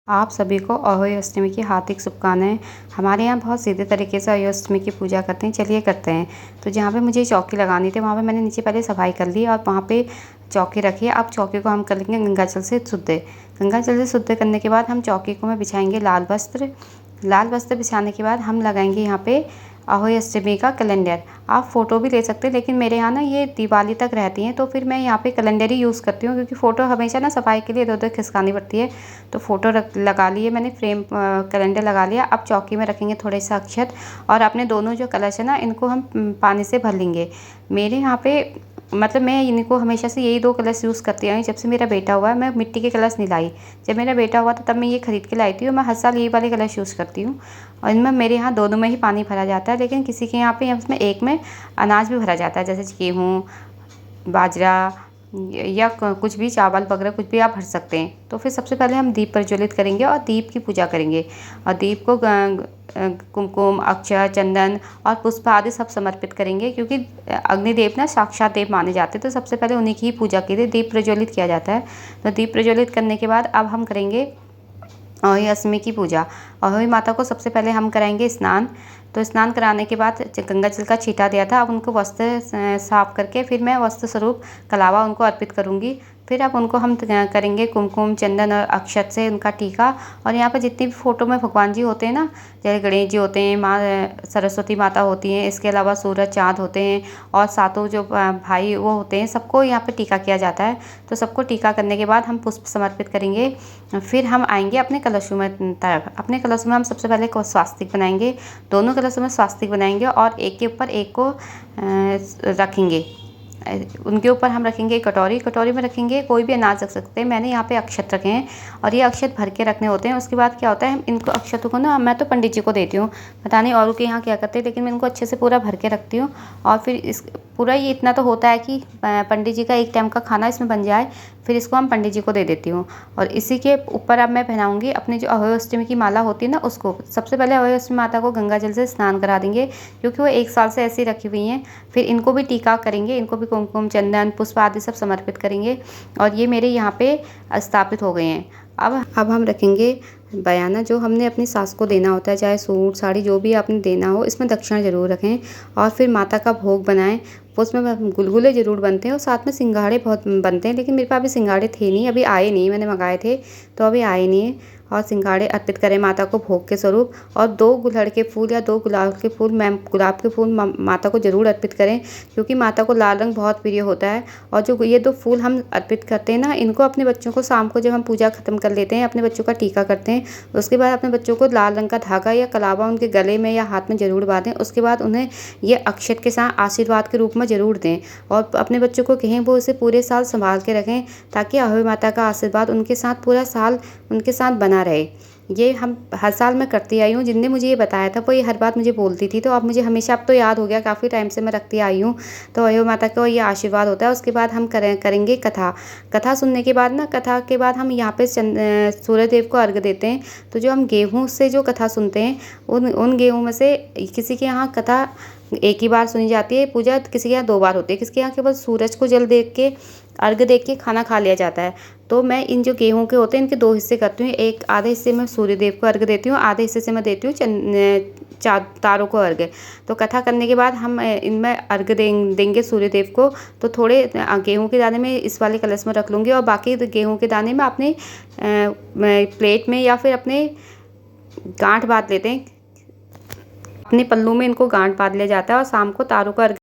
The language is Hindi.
आप सभी को अहोई अष्टमी की हार्दिक शुभकामनाएं। हमारे यहाँ बहुत सीधे तरीके से अहोई अष्टमी की पूजा करते हैं। चलिए करते हैं। तो जहाँ पे मुझे चौकी लगानी थी वहाँ पे मैंने नीचे पहले सफाई कर ली और वहाँ पे चौकी रखी है। अब चौकी को हम कर लेंगे गंगा जल से शुद्ध। गंगा जल से शुद्ध करने के बाद हम चौकी को में बिछाएंगे लाल वस्त्र। लाल वस्त्र बिछाने के बाद हम लगाएंगे यहाँ पे अहोई अष्टमी का कैलेंडर। आप फ़ोटो भी ले सकते हैं, लेकिन मेरे यहाँ ना ये दिवाली तक रहती हैं, तो फिर मैं यहाँ पे कैलेंडर ही यूज़ करती हूँ, क्योंकि फ़ोटो हमेशा ना सफाई के लिए इधर उधर खिसकानी पड़ती है। तो फ़ोटो लगा लिए मैंने, फ्रेम कैलेंडर लगा लिया। अब चौकी में रखेंगे थोड़े से अक्षत और अपने दोनों जो कलश है ना, इनको हम पानी से भर लेंगे। मेरे यहाँ पे मतलब मैं इनको हमेशा से यही 2 कलश यूज़ करती आई। जब से मेरा बेटा हुआ है मैं मिट्टी के कलश नहीं लाई। जब मेरा बेटा हुआ था तब मैं ये ख़रीद के लाई थी और मैं हर साल यही वाले कलश यूज़ करती हूँ। और इनमें मेरे यहाँ दोनों में ही पानी भरा जाता है, लेकिन किसी के यहाँ पे इसमें एक में अनाज भी भरा जाता है, जैसे गेहूँ, बाजरा या कुछ भी, चावल वगैरह कुछ भी आप भर सकते हैं। तो फिर सबसे पहले हम दीप प्रज्वलित करेंगे और दीप की पूजा करेंगे। और दीप को कुमकुम, अक्षत, चंदन और पुष्प आदि सब समर्पित करेंगे, क्योंकि अग्निदेव ना साक्षात देव माने जाते हैं। तो सबसे पहले उन्हीं की ही पूजा के लिए दीप प्रज्वलित किया जाता है। तो दीप प्रज्वलित करने के बाद अब हम करेंगे अहोई अष्टमी की पूजा। अहोई माता को सबसे पहले हम कराएंगे स्नान। तो स्नान कराने के बाद गंगा जल का छींटा दिया था, अब उनको वस्त्र साफ करके फिर मैं वस्त्र स्वरूप कलावा उनको अर्पित करूँगी। फिर अब उनको हम करेंगे कुमकुम, चंदन और अक्षत से उनका टीका। और यहाँ पर जितनी भी फ़ोटो में भगवान जी होते हैं ना, जैसे गणेश जी होते हैं, माँ सरस्वती माता होती हैं, इसके अलावा सूरज चाँद होते हैं और सातों जो भाई वो होते हैं, सबको यहाँ पे टीका किया जाता है। तो सबको टीका करने के बाद हम पुष्प समर्पित करेंगे। फिर हम आएंगे अपने कलशों में तरफ। अपने कलशों में हम सबसे पहले स्वास्तिक बनाएंगे। दोनों कलशों में स्वास्तिक बनाएंगे और एक के ऊपर एक को रखेंगे। उनके ऊपर हम रखेंगे कटोरी। कटोरी में रखेंगे कोई भी अनाज रख सकते हैं। मैंने यहाँ पे अक्षत रखे हैं और ये अक्षत भर के रखने होते हैं। उसके बाद क्या होता है, हम इनको अक्षतों को ना, मैं तो पंडित जी को देती हूँ, पता नहीं औरों के यहाँ क्या करते हैं, लेकिन मैं इनको अच्छे से पूरा भर के रखती हूँ। और फिर इस पूरा ये इतना तो होता है कि पंडित जी का एक टाइम का खाना इसमें बन जाए, फिर इसको हम पंडित जी को दे देती हूँ। और इसी के ऊपर अब मैं पहनाऊँगी अपने जो अहोई अष्टमी की माला होती है ना, उसको। सबसे पहले अहोई अष्टमी माता को गंगा जल से स्नान करा देंगे, क्योंकि वो 1 साल से ऐसी रखी हुई हैं। फिर इनको भी टीका करेंगे, इनको भी कुमकुम, चंदन, पुष्प आदि सब समर्पित करेंगे। और ये मेरे यहाँ पे स्थापित हो गए हैं। अब हम रखेंगे बयाना, जो हमने अपनी सास को देना होता है, चाहे सूट साड़ी जो भी आपने देना हो, इसमें दक्षिणा ज़रूर रखें। और फिर माता का भोग बनाएं। उसमें गुलगुले ज़रूर बनते हैं और साथ में सिंघाड़े बहुत बनते हैं, लेकिन मेरे पास अभी सिंघाड़े थे नहीं, अभी आए नहीं, मैंने मंगाए थे तो अभी आए नहीं है। और सिंघाड़े अर्पित करें माता को भोग के स्वरूप। और 2 गुलहड़ के फूल या 2 गुलाब के फूल, गुलाब के फूल माता को ज़रूर अर्पित करें, क्योंकि माता को लाल रंग बहुत प्रिय होता है। और जो ये 2 फूल हम अर्पित करते हैं ना, इनको अपने बच्चों को शाम को जब हम पूजा ख़त्म कर लेते हैं, अपने बच्चों का टीका करते हैं, उसके बाद अपने बच्चों को लाल रंग का धागा या कलावा उनके गले में या हाथ में ज़रूर बांधें। उसके बाद उन्हें ये अक्षत के साथ आशीर्वाद के रूप में ज़रूर दें। और अपने बच्चों को कहें वो इसे पूरे साल संभाल के रखें, ताकि अहोई माता का आशीर्वाद उनके साथ पूरा साल उनके साथ बना रहे। ये हम हर साल मैं करती आई हूँ। जिनने मुझे ये बताया था वो ये हर बात मुझे बोलती थी, तो अब मुझे हमेशा, अब तो याद हो गया, काफ़ी टाइम से मैं रखती आई हूँ। तो अहोई माता का ये आशीर्वाद होता है। उसके बाद हम करेंगे कथा। कथा सुनने के बाद ना, कथा के बाद हम यहाँ पे सूर्य देव को अर्घ्य देते हैं। तो जो हम गेहूँ से जो कथा सुनते हैं, उन गेहूँ में से किसी के यहाँ कथा एक ही बार सुनी जाती है, पूजा किसी के यहाँ 2 बार होती है, किसी के यहाँ केवल सूरज को जल दे के, अर्घ्य दे के खाना खा लिया जाता है। तो मैं इन जो गेहूं के होते हैं इनके 2 हिस्से करती हूँ। एक आधे हिस्से में सूर्य देव को अर्घ्य देती हूँ, आधे हिस्से से मैं देती हूँ तारों को अर्घ्य। तो कथा करने के बाद हम इनमें अर्घ्य देंगे सूर्य देव को। तो थोड़े गेहूं के दाने में इस वाले कलश में रख लूँगी और बाकी गेहूं के दाने में अपने प्लेट में या फिर अपने गांठ बांध लेते हैं, अपने पल्लू में इनको गांठ बांध लिया जाता है। और शाम को तारों को अर्घ्य